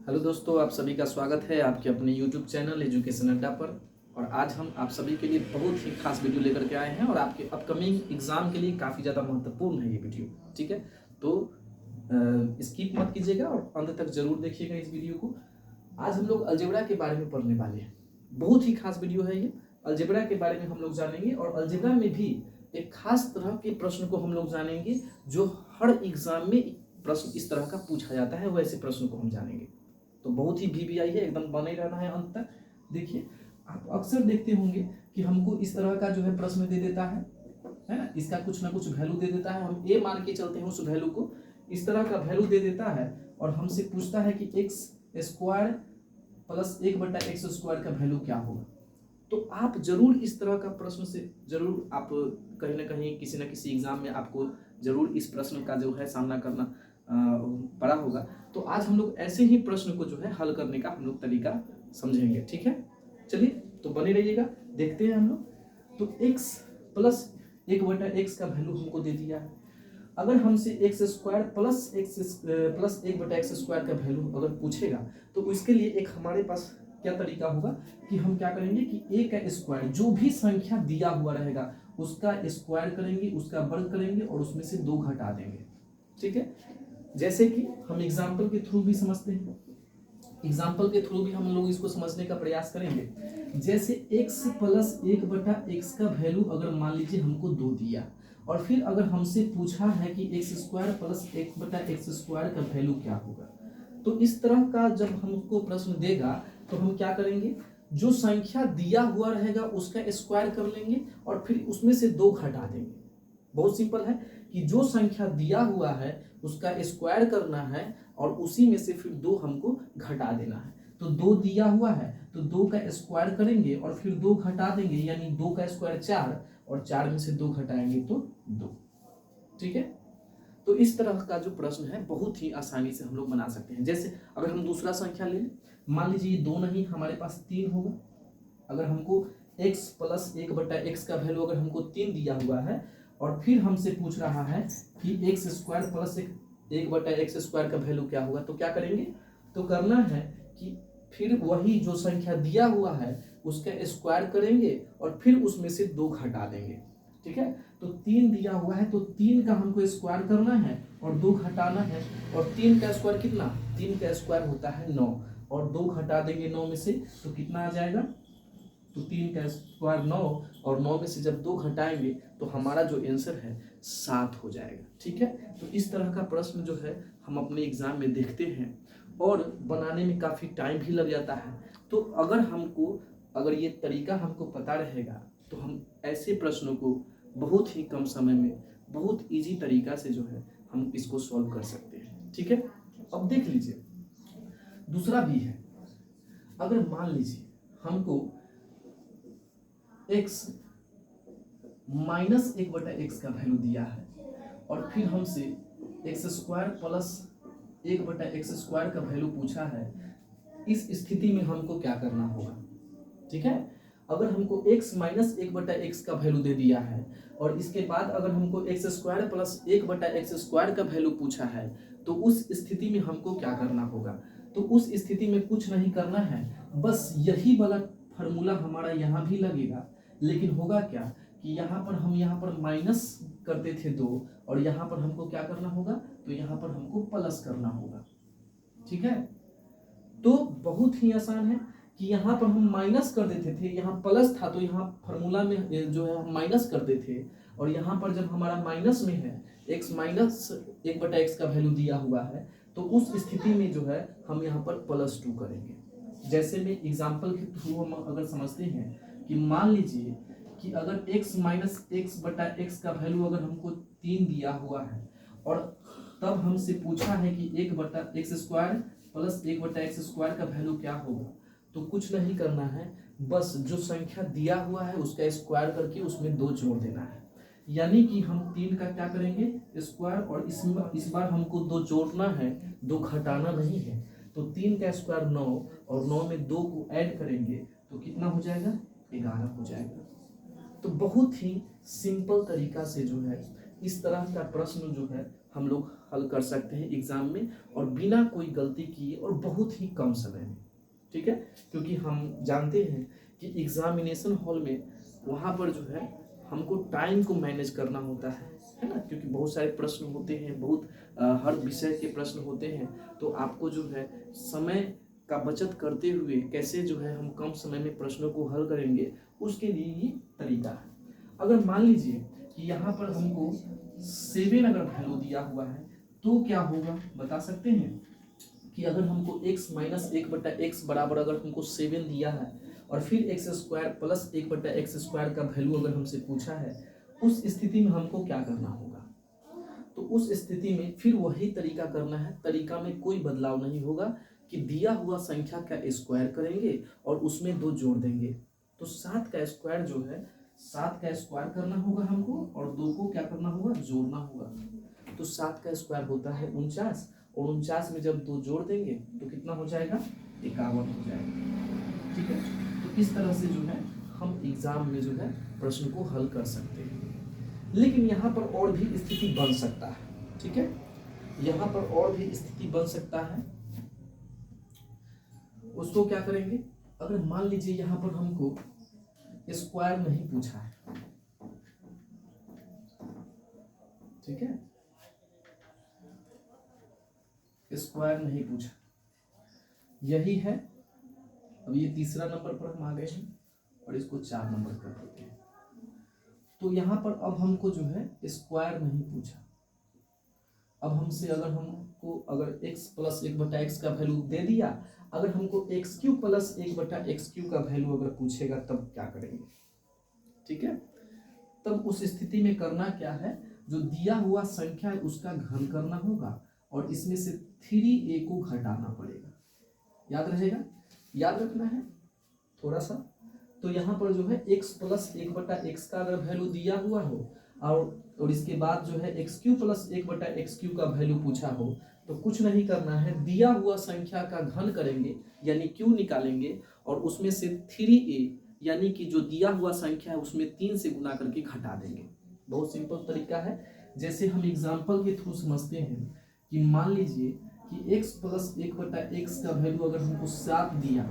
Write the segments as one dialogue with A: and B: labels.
A: Hello दोस्तों, आप सभी का स्वागत है आपके अपने यूट्यूब चैनल एजुकेशन अड्डा पर। और आज हम आप सभी के लिए बहुत ही खास वीडियो लेकर के आए हैं और आपके अपकमिंग एग्ज़ाम के लिए काफ़ी ज़्यादा महत्वपूर्ण है ये वीडियो। ठीक है, तो स्किप मत कीजिएगा और अंत तक जरूर देखिएगा इस वीडियो को। आज हम लोग अलजेब्रा के बारे में पढ़ने वाले हैं। बहुत ही खास वीडियो है ये। अलजेब्रा के बारे में हम लोग जानेंगे और अलजेब्रा में भी एक खास तरह के प्रश्न को हम लोग जानेंगे जो हर एग्जाम में प्रश्न इस तरह का पूछा जाता है, वैसे प्रश्न को हम जानेंगे। तो बहुत ही VVI है, एकदम बने रहना है अंत तक। देखिए, आप अक्सर देखते होंगे कि हमको इस तरह का जो है प्रश्न दे देता है ना, इसका कुछ ना कुछ वैल्यू दे देता है, हम ए मान के चलते हैं उस वैल्यू को, इस तरह का वैल्यू दे देता है और हमसे पूछता है कि x square plus 1/x square का वैल्यू क्या होगा। तो आप जरूर इस तरह का प्रश्न से जरूर आप कहीं ना कहीं किसी न किसी एग्जाम में आपको जरूर इस प्रश्न का जो है सामना करना पड़ा होगा। तो आज हम लोग ऐसे ही प्रश्न को जो है हल करने का हम लोग तरीका समझेंगे। ठीक है, चलिए तो बने रहिएगा, देखते हैं हम लोग। तो x प्लस 1/x का वैल्यू हमको दे दिया है। अगर हमसे x square plus 1/x square का वैल्यू अगर पूछेगा तो उसके लिए एक हमारे पास क्या तरीका होगा कि हम क्या करेंगे कि a का स्क्वायर, जो भी संख्या दिया हुआ रहेगा उसका स्क्वायर करेंगे, उसका वर्ग करेंगे और उसमें से 2 घटा देंगे। ठीक है, जैसे कि हम एग्जाम्पल के थ्रू भी समझते हैं, एग्जाम्पल के थ्रू भी हम लोग इसको समझने का प्रयास करेंगे। जैसे x प्लस 1/x का वैल्यू अगर मान लीजिए हमको 2 दिया और फिर अगर हमसे पूछा है कि x square plus 1/x square का वैल्यू क्या होगा, तो इस तरह का जब हमको प्रश्न देगा तो हम क्या करेंगे, जो संख्या दिया हुआ रहेगा उसका स्क्वायर कर लेंगे और फिर उसमें से 2 घटा देंगे। बहुत सिंपल है कि जो संख्या दिया हुआ है उसका स्क्वायर करना है और उसी में से फिर 2 हमको घटा देना है। तो 2 दिया हुआ है तो 2 का स्क्वायर करेंगे और फिर 2 घटा देंगे, यानी 2 का स्क्वायर 4 और 4 में से 2 घटाएंगे तो 2। ठीक है, तो इस तरह का जो प्रश्न है बहुत ही आसानी से हम लोग बना सकते हैं। जैसे अगर हम दूसरा संख्या ले लें, मान लीजिए 2 नहीं, हमारे पास 3 होगा। अगर हमको x प्लस 1/x का वैल्यू अगर हमको 3 दिया हुआ है और फिर हमसे पूछ रहा है कि x square plus 1/x square का वैल्यू क्या होगा, तो क्या करेंगे, तो करना है कि फिर वही जो संख्या दिया हुआ है उसका स्क्वायर करेंगे और फिर उसमें से 2 घटा देंगे। ठीक है, तो 3 दिया हुआ है तो 3 का हमको स्क्वायर करना है और 2 घटाना है। और 3 का स्क्वायर कितना, 3 का स्क्वायर होता है 9 और 2 घटा देंगे 9 में से तो कितना आ जाएगा, तो 3 का स्क्वायर 9 और 9 में से जब 2 घटाएंगे तो हमारा जो आंसर है 7 हो जाएगा। ठीक है, तो इस तरह का प्रश्न जो है हम अपने एग्जाम में देखते हैं और बनाने में काफ़ी टाइम भी लग जाता है। तो अगर ये तरीका हमको पता रहेगा तो हम ऐसे प्रश्नों को बहुत ही कम समय में बहुत ईजी तरीका से जो है हम इसको सॉल्व कर सकते हैं। ठीक है, अब देख लीजिए दूसरा भी है। अगर मान लीजिए हमको x माइनस 1/x का वैल्यू दिया है और फिर हमसे x square plus 1/x square का वैल्यू पूछा है, इस स्थिति में हमको क्या करना होगा। ठीक है, अगर हमको x माइनस 1/x का वैल्यू दे दिया है और इसके बाद अगर हमको x square plus 1/x square का वैल्यू पूछा है तो उस स्थिति में हमको क्या करना होगा। तो उस स्थिति में कुछ नहीं करना है, बस यही वाला फॉर्मूला हमारा यहाँ भी लगेगा, लेकिन होगा क्या कि यहाँ पर माइनस करते थे 2 और यहाँ पर हमको क्या करना होगा, तो यहाँ पर हमको प्लस करना होगा। ठीक है, तो बहुत ही आसान है कि यहाँ पर हम माइनस कर देते थे, यहाँ प्लस था तो यहाँ फार्मूला में जो है हम माइनस करते थे और यहाँ पर जब हमारा माइनस में है x माइनस 1/x का वैल्यू दिया हुआ है तो उस स्थिति में जो है हम यहाँ पर +2 करेंगे। जैसे में एग्जाम्पल के थ्रू हम अगर समझते हैं कि मान लीजिए कि अगर x माइनस 1/x का वैल्यू अगर हमको 3 दिया हुआ है और तब हमसे पूछा है कि 1/x square plus 1/x square का वैल्यू क्या होगा, तो कुछ नहीं करना है, बस जो संख्या दिया हुआ है उसका स्क्वायर करके उसमें 2 जोड़ देना है। यानी कि हम 3 का क्या करेंगे स्क्वायर और इस बार हमको 2 जोड़ना है, 2 घटाना नहीं है। तो 3 का स्क्वायर 9 और 9 में 2 को ऐड करेंगे तो कितना हो जाएगा, 11 हो जाएगा। तो बहुत ही सिंपल तरीका से जो है इस तरह का प्रश्न जो है हम लोग हल कर सकते हैं एग्जाम में, और बिना कोई गलती किए और बहुत ही कम समय में। ठीक है, क्योंकि हम जानते हैं कि एग्जामिनेशन हॉल में वहाँ पर जो है हमको टाइम को मैनेज करना होता है ना, क्योंकि बहुत सारे प्रश्न होते हैं, बहुत हर विषय के प्रश्न होते हैं। तो आपको जो है समय का बचत करते हुए कैसे जो है हम कम समय में प्रश्नों को हल करेंगे, उसके लिए ये तरीका है। अगर मान लीजिए कि यहाँ पर हमको 7 अगर वैल्यू दिया हुआ है तो क्या होगा बता सकते हैं? कि अगर हमको x माइनस 1/x बराबर अगर हमको 7 दिया है और फिर x square plus 1/x square का वैल्यू अगर हमसे पूछा है, उस स्थिति में हमको क्या करना होगा? तो उस स्थिति में फिर वही तरीका करना है। तरीका में कोई बदलाव नहीं होगा कि दिया हुआ संख्या का स्क्वायर करेंगे और उसमें 2 जोड़ देंगे। तो 7 का स्क्वायर जो है 7 का स्क्वायर करना होगा हमको, और 2 को क्या करना होगा? जोड़ना होगा। तो 7 का स्क्वायर होता है 49, और 49 में जब 2 जोड़ देंगे तो कितना हो जाएगा? 51 हो जाएगा। ठीक है, तो इस तरह से जो है हम एग्जाम में जो है प्रश्न को हल कर सकते हैं। लेकिन यहाँ पर और भी स्थिति बन सकता है। ठीक है, यहाँ पर और भी स्थिति बन सकता है। उसको क्या करेंगे? अगर मान लीजिए यहाँ पर हमको स्क्वायर नहीं पूछा है, ठीक है, स्क्वायर नहीं पूछा, यही है। अब ये तीसरा नंबर पर हम आ गए हैं और इसको 4 नंबर कर देते हैं। तो यहाँ पर अब हमको जो है स्क्वायर नहीं पूछा। अब हमसे अगर हमको अगर x प्लस 1/x का वैल्यू दे दिया, अगर हमको x³ प्लस 1/x³ का वैल्यू अगर पूछेगा तब क्या करेंगे? ठीक है, तब उस स्थिति में करना क्या है? जो दिया हुआ संख्या है उसका घन करना होगा और इसमें से 3a को घटाना पड़ेगा। याद रहेगा? याद रखना है थोड़ा सा। तो यहाँ पर जो है x प्लस 1/x का अगर वैल्यू दिया हुआ हो और इसके बाद जो है x³ प्लस 1/x³ का वैल्यू पूछा हो, तो कुछ नहीं करना है, दिया हुआ संख्या का घन करेंगे यानी q निकालेंगे और उसमें से 3a यानी कि जो दिया हुआ संख्या है उसमें 3 से गुना करके घटा देंगे। बहुत सिंपल तरीका है। जैसे हम एग्जाम्पल के थ्रू समझते हैं कि मान लीजिए कि x प्लस 1/x का वैल्यू अगर हमको 7 दिया,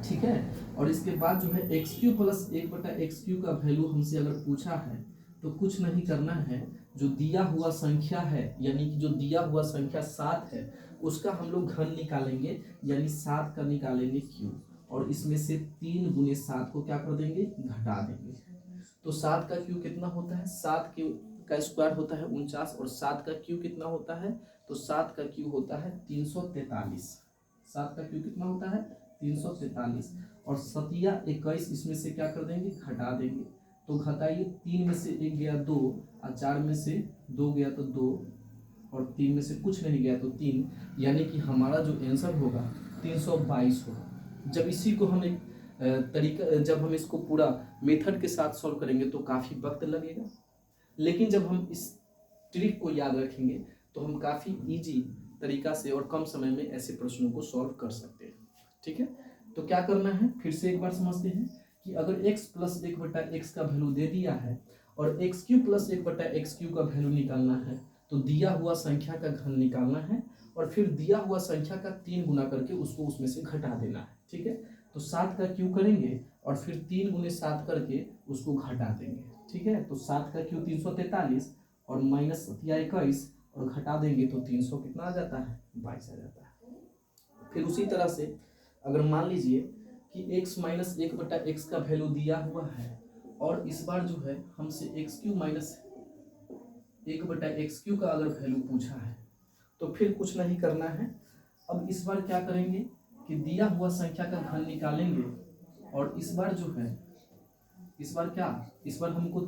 A: ठीक है, और इसके बाद जो है x³ प्लस 1/x³ का वैल्यू हमसे अगर पूछा है, तो कुछ नहीं करना है, जो दिया हुआ संख्या है यानी कि जो दिया हुआ संख्या 7 है उसका हम लोग घन निकालेंगे यानी 7 का निकालेंगे q, और इसमें से 3 गुने 7 को क्या कर देंगे? घटा देंगे। तो 7 का q कितना होता है? 7 का स्क्वायर होता है 49 और 7 का q कितना होता है? तो 7 का q होता है 343। 7 का q कितना होता है? 343, और 7 21 इसमें से क्या कर देंगे? घटा देंगे। तो घटाइए, 3 में से 1 गया 2 और 4 में से 2 गया तो 2 और 3 में से कुछ नहीं गया तो 3, यानी कि हमारा जो आंसर होगा 322 होगा। जब इसी को हम एक तरीका, जब हम इसको पूरा मेथड के साथ सॉल्व करेंगे तो काफ़ी वक्त लगेगा, लेकिन जब हम इस ट्रिक को याद रखेंगे तो हम काफ़ी इजी तरीका से और कम समय में ऐसे प्रश्नों को सॉल्व कर सकते हैं। ठीक है, तो क्या करना है फिर से एक बार समझते हैं कि अगर x प्लस 1/x का वैल्यू दे दिया है और x³ प्लस 1/x³ का वैल्यू निकालना है, तो दिया हुआ संख्या का घन निकालना है और फिर दिया हुआ संख्या का 3 गुना करके उसको उसमें से घटा देना है। ठीक है, तो 7 का q करेंगे और फिर 3 गुने 7 करके उसको घटा देंगे। ठीक है, तो 7 का q 343 और माइनस 21 और घटा देंगे तो 300 कितना आ जाता है? 22 आ जाता है। फिर उसी तरह से अगर मान लीजिए कि x माइनस 1/x का वैल्यू दिया हुआ है और इस बार जो है हमसे x³ माइनस 1/x³ का अगर वैल्यू पूछा है, तो फिर कुछ नहीं करना है। अब इस बार क्या करेंगे कि दिया हुआ संख्या का घन निकालेंगे और इस बार जो है इस बार हमको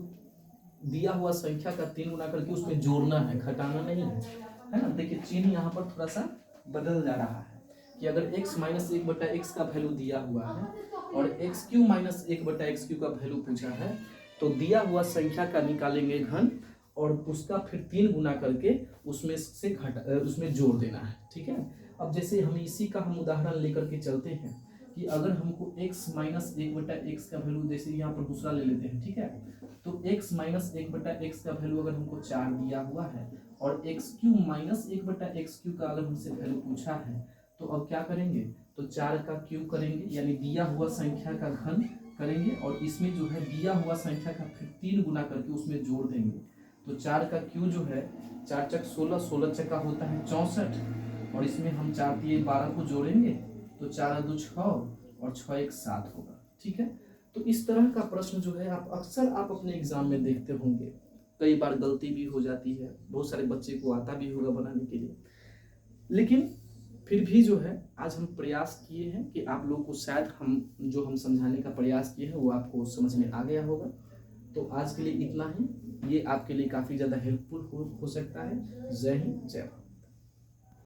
A: दिया हुआ संख्या का 3 गुना करके उसमें जोड़ना है, घटाना नहीं है ना। देखिए चिन्ह यहाँ पर थोड़ा सा बदल जा रहा है कि अगर x माइनस 1/x का वैल्यू दिया हुआ है और x³ माइनस 1/x³ का वैल्यू पूछा है, तो दिया हुआ संख्या का निकालेंगे घन और उसका फिर 3 गुना करके उसमें जोड़ देना है। ठीक है, अब जैसे हम इसी का हम उदाहरण लेकर के चलते हैं कि अगर हमको x माइनस 1/x का वैल्यू, जैसे यहाँ पर दूसरा ले लेते हैं, ठीक है, तो x माइनस 1/x का वैल्यू अगर हमको 4 दिया हुआ है और एक्स क्यू माइनस 1/x³ का अगर हमसे वैल्यू पूछा है तो अब क्या करेंगे, तो 4 का क्यूब करेंगे यानी दिया हुआ संख्या का घन करेंगे और इसमें जो है दिया हुआ संख्या का फिर 3 गुना करके उसमें जोड़ देंगे। तो 4 का क्यू जो है 4 चक 16, 16 चक्का होता है 64 और इसमें हम 4 दिए 12 को जोड़ेंगे तो 4 2 6 और 6 1 7 होगा। ठीक है, तो इस तरह का प्रश्न जो है आप अक्सर अपने एग्जाम में देखते होंगे। कई बार गलती भी हो जाती है, बहुत सारे बच्चे को आता भी होगा बनाने के लिए, लेकिन फिर भी जो है आज हम प्रयास किए हैं कि आप लोगों को शायद हम समझाने का प्रयास किए हैं वो आपको समझ में आ गया होगा। तो आज के लिए इतना ही, ये आपके लिए काफ़ी ज़्यादा हेल्पफुल हो सकता है। जय हिंद, जय भारत।